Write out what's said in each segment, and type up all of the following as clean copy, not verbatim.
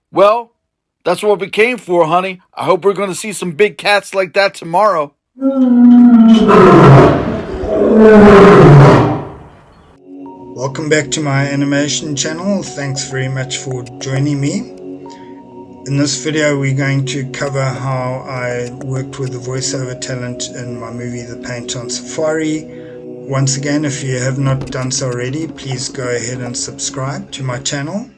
Well, that's what we came for, honey. I hope we're going to see some big cats like that tomorrow. Welcome back to my animation channel. Thanks very much for joining me. In this video we're going to cover how I worked with the voiceover talent in my movie The Paint on Safari. Once again, if you have not done so already, please go ahead and subscribe to my channel.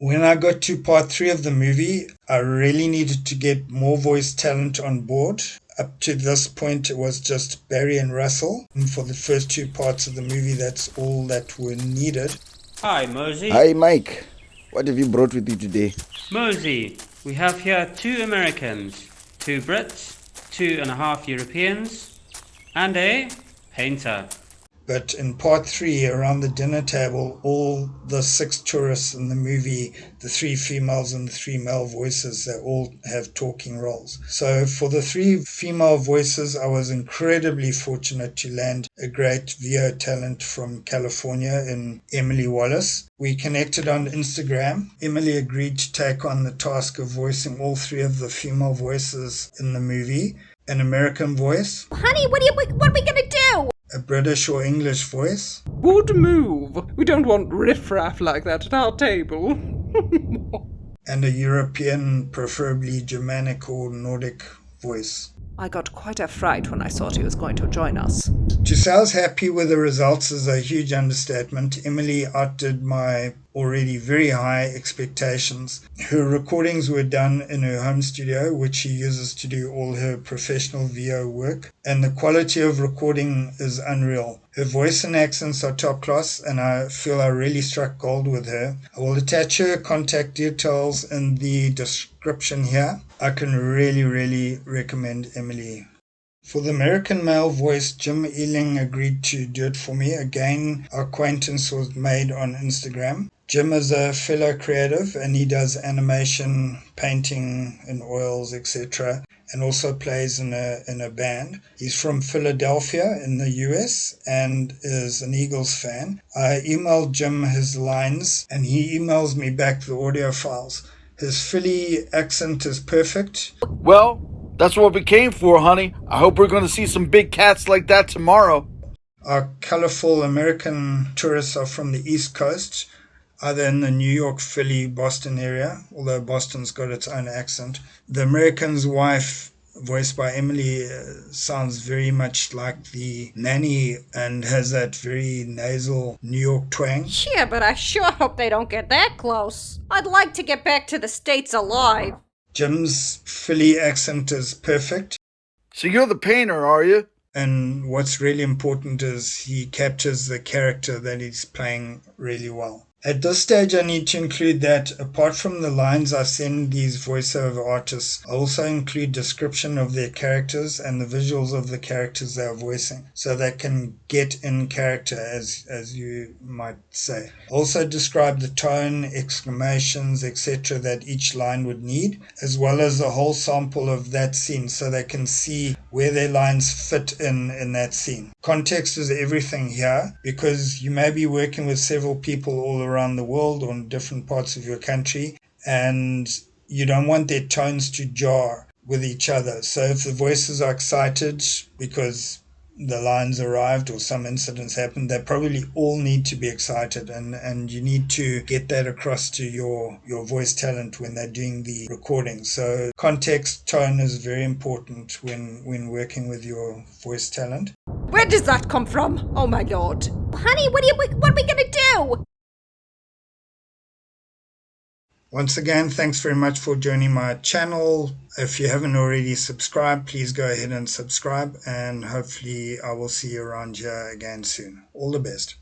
When I got to part 3 of the movie, I really needed to get more voice talent on board. Up to this point, it was just Barry and Russell. And for the first 2 parts of the movie, that's all that were needed. Hi, Mosey. Hi, Mike. What have you brought with you today? Mosey, we have here 2 Americans, 2 Brits, 2.5 Europeans, and a painter. But in part 3, around the dinner table, all the 6 tourists in the movie, the 3 females and the 3 male voices, they all have talking roles. So for the 3 female voices, I was incredibly fortunate to land a great VO talent from California in Emily Wallace. We connected on Instagram. Emily agreed to take on the task of voicing all 3 of the female voices in the movie. An American voice. Honey, what are we gonna do? A British or English voice. Good move. We don't want riffraff like that at our table. And a European, preferably Germanic or Nordic voice. I got quite a fright when I thought he was going to join us. To say I was happy with the results is a huge understatement. Emily outdid my already very high expectations. Her recordings were done in her home studio, which she uses to do all her professional VO work, and the quality of recording is unreal. Her voice and accents are top class, and I feel I really struck gold with her. I will attach her contact details in the description here. I can really recommend Emily. For the American male voice, Jim Ehling agreed to do it for me. Again, our acquaintance was made on Instagram. Jim is a fellow creative and he does animation, painting in oils, etc. and also plays in a band. He's from Philadelphia in the US and is an Eagles fan. I emailed Jim his lines and he emails me back the audio files. His Philly accent is perfect. Well, that's what we came for, honey. I hope we're going to see some big cats like that tomorrow. Our colorful American tourists are from the East Coast, either in the New York, Philly, Boston area, although Boston's got its own accent. The American's wife, voiced by Emily, sounds very much like the nanny and has that very nasal New York twang. Yeah, but I sure hope they don't get that close. I'd like to get back to the States alive. Jim's Philly accent is perfect. So you're the painter, are you? And what's really important is he captures the character that he's playing really well. At this stage, I need to include that apart from the lines I send these voiceover artists, I also include description of their characters and the visuals of the characters they are voicing, so they can get in character, as you might say. Also describe the tone, exclamations, etc. that each line would need, as well as a whole sample of that scene, so they can see where their lines fit in that scene. Context is everything here, because you may be working with several people all around the world or in different parts of your country, and you don't want their tones to jar with each other. So if the voices are excited because the lines arrived or some incidents happened, they probably all need to be excited, and you need to get that across to your voice talent when they're doing the recording. So context, tone is very important when working with your voice talent. Where does that come from? Oh my lord. Honey, what are we gonna do? Once again, thanks very much for joining my channel. If you haven't already subscribed, please go ahead and subscribe, and hopefully I will see you around here again soon. All the best.